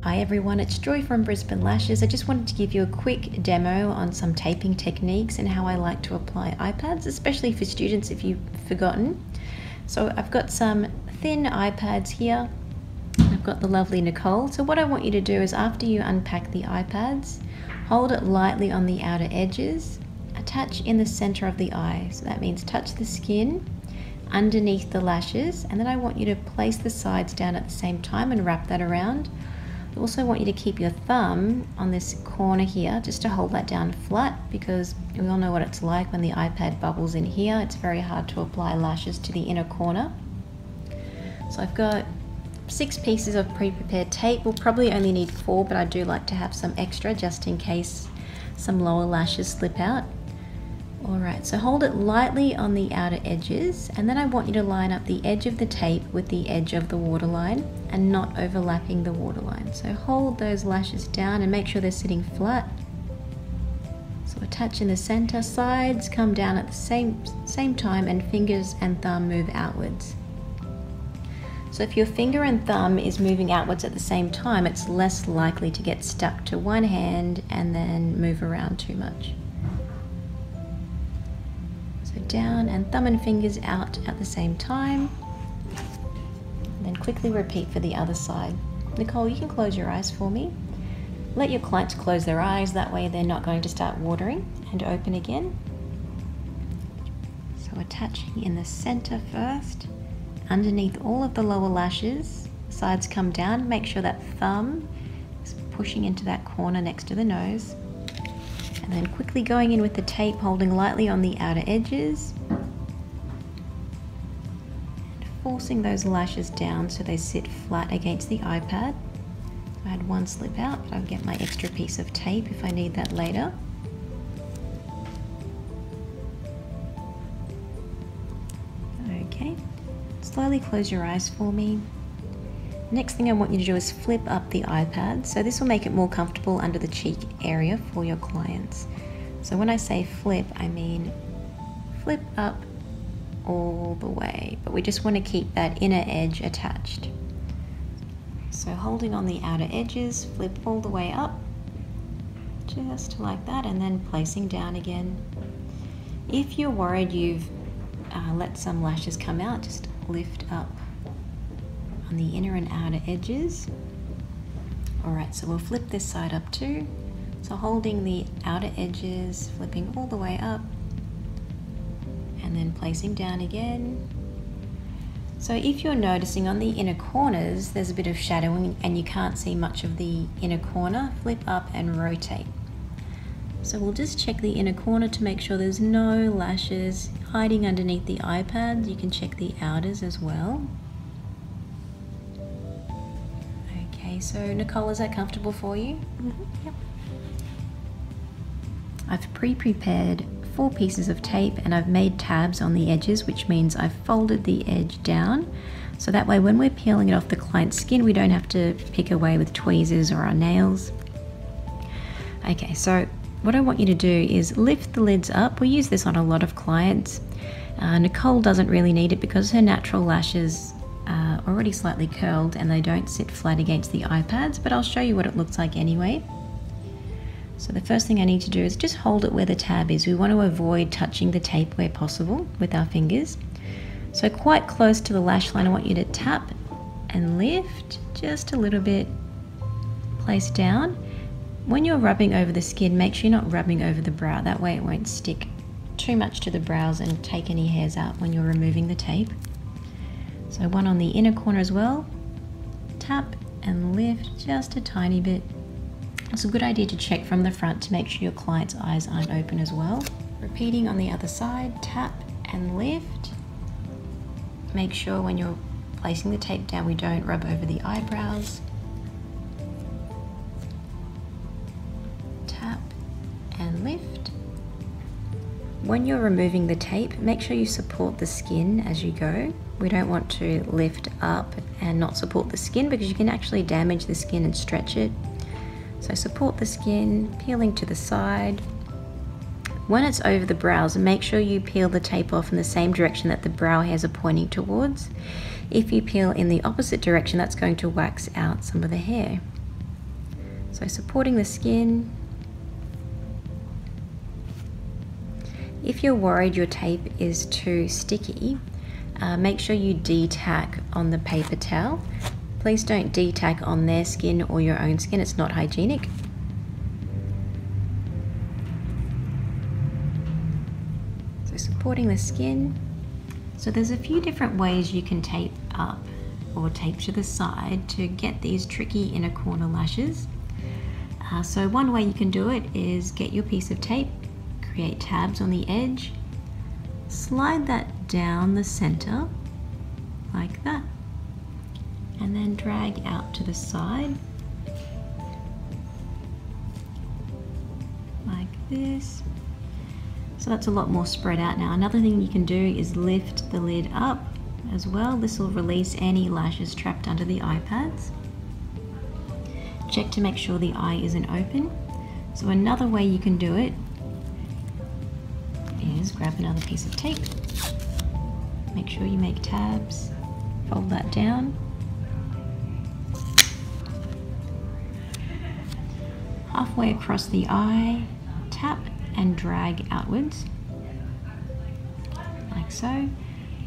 Hi everyone, it's Joy from Brisbane Lashes. I just wanted to give you a quick demo on some taping techniques and how I like to apply iPads, especially for students if you've forgotten. So I've got some thin iPads here. I've got the lovely Nicole. So what I want you to do is after you unpack the iPads, hold it lightly on the outer edges, attach in the center of the eye. So that means touch the skin underneath the lashes, and then I want you to place the sides down at the same time and wrap that around. I also want you to keep your thumb on this corner here just to hold that down flat, because we all know what it's like when the iPad bubbles in here. It's very hard to apply lashes to the inner corner. So I've got 6 pieces of pre-prepared tape. We'll probably only need 4, but I do like to have some extra just in case some lower lashes slip out. Alright, so hold it lightly on the outer edges, and then I want you to line up the edge of the tape with the edge of the waterline and not overlapping the waterline. So hold those lashes down and make sure they're sitting flat. So attach in the center, sides come down at the same time, and fingers and thumb move outwards. So if your finger and thumb is moving outwards at the same time, it's less likely to get stuck to one hand and then move around too much. So down and thumb and fingers out at the same time. And then quickly repeat for the other side. Nicole, you can close your eyes for me. Let your clients close their eyes, that way they're not going to start watering, and open again. So attaching in the center first, underneath all of the lower lashes, sides come down, make sure that thumb is pushing into that corner next to the nose. And then quickly going in with the tape, holding lightly on the outer edges and forcing those lashes down so they sit flat against the iPad. I had one slip out, but I'll get my extra piece of tape if I need that later. Okay, slowly close your eyes for me. Next thing I want you to do is flip up the iPad. So this will make it more comfortable under the cheek area for your clients. So when I say flip, I mean flip up all the way, but we just want to keep that inner edge attached. So holding on the outer edges, flip all the way up, just like that, and then placing down again. If you're worried you've let some lashes come out, just lift up on the inner and outer edges. Alright, so we'll flip this side up too. So holding the outer edges, flipping all the way up, and then placing down again. So if you're noticing on the inner corners there's a bit of shadowing and you can't see much of the inner corner, flip up and rotate. So we'll just check the inner corner to make sure there's no lashes hiding underneath the iPad. You can check the outers as well. So Nicole, is that comfortable for you? Yep. I've pre-prepared 4 pieces of tape and I've made tabs on the edges, which means I've folded the edge down. So that way when we're peeling it off the client's skin, we don't have to pick away with tweezers or our nails. Okay, so what I want you to do is lift the lids up. We use this on a lot of clients. Nicole doesn't really need it because her natural lashes already slightly curled and they don't sit flat against the iPads, but I'll show you what it looks like anyway. So the first thing I need to do is just hold it where the tab is. We want to avoid touching the tape where possible with our fingers. So quite close to the lash line, I want you to tap and lift just a little bit, place down. When you're rubbing over the skin, make sure you're not rubbing over the brow, that way it won't stick too much to the brows and take any hairs out when you're removing the tape. So one on the inner corner as well, tap and lift just a tiny bit. It's a good idea to check from the front to make sure your client's eyes aren't open as well. Repeating on the other side, tap and lift. Make sure when you're placing the tape down we don't rub over the eyebrows. Tap and lift. When you're removing the tape, make sure you support the skin as you go. We don't want to lift up and not support the skin because you can actually damage the skin and stretch it. So support the skin, peeling to the side. When it's over the brows, make sure you peel the tape off in the same direction that the brow hairs are pointing towards. If you peel in the opposite direction, that's going to wax out some of the hair. So supporting the skin. If you're worried your tape is too sticky, make sure you de-tack on the paper towel. Please don't de-tack on their skin or your own skin, it's not hygienic. So supporting the skin. So there's a few different ways you can tape up or tape to the side to get these tricky inner corner lashes. So one way you can do it is get your piece of tape, create tabs on the edge, slide that down the center like that, and then drag out to the side like this. So that's a lot more spread out now. Another thing you can do is lift the lid up as well. This will release any lashes trapped under the iPads. Check to make sure the eye isn't open. So another way you can do it is grab another piece of tape, make sure you make tabs, fold that down, halfway across the eye, tap and drag outwards, like so.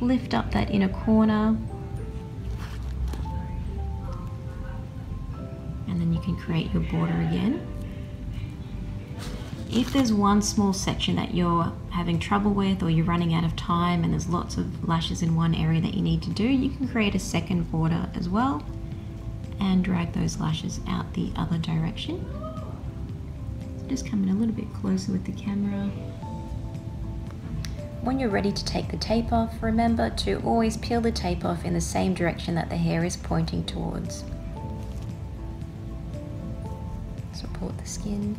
Lift up that inner corner, and then you can create your border again. If there's one small section that you're having trouble with, or you're running out of time and there's lots of lashes in one area that you need to do, you can create a second border as well and drag those lashes out the other direction. So just come in a little bit closer with the camera. When you're ready to take the tape off, remember to always peel the tape off in the same direction that the hair is pointing towards. Support the skin.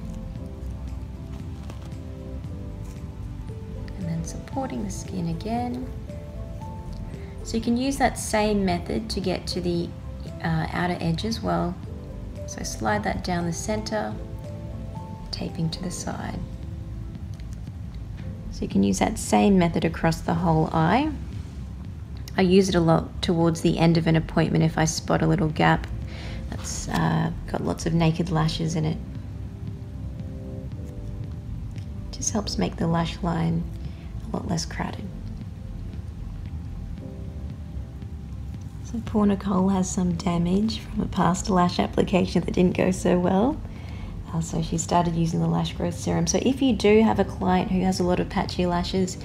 And then supporting the skin again. So you can use that same method to get to the outer edge as well. So slide that down the center, taping to the side. So you can use that same method across the whole eye. I use it a lot towards the end of an appointment if I spot a little gap that's got lots of naked lashes in it. Just helps make the lash line a lot less crowded. So poor Nicole has some damage from a past lash application that didn't go so well. So she started using the lash growth serum. So if you do have a client who has a lot of patchy lashes,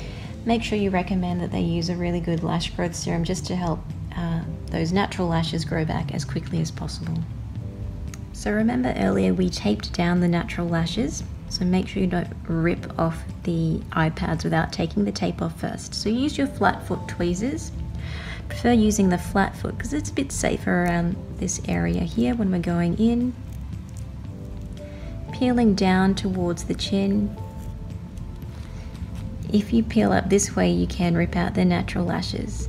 make sure you recommend that they use a really good lash growth serum just to help those natural lashes grow back as quickly as possible. So remember earlier we taped down the natural lashes, so make sure you don't rip off the iPads without taking the tape off first. So use your flat foot tweezers. Prefer using the flat foot because it's a bit safer around this area here when we're going in. Peeling down towards the chin. If you peel up this way, you can rip out the natural lashes.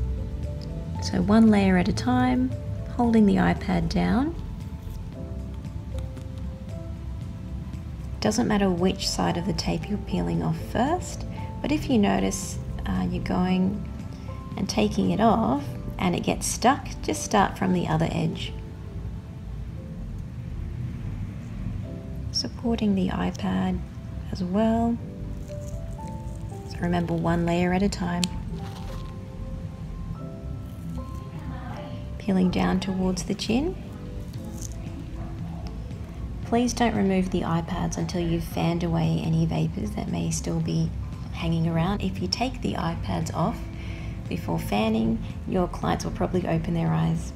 So one layer at a time, holding the iPad down. Doesn't matter which side of the tape you're peeling off first, but if you notice you're going and taking it off and it gets stuck, just start from the other edge. Supporting the iPad as well. So remember, one layer at a time. Peeling down towards the chin. Please don't remove the iPads until you've fanned away any vapors that may still be hanging around. If you take the iPads off before fanning, your clients will probably open their eyes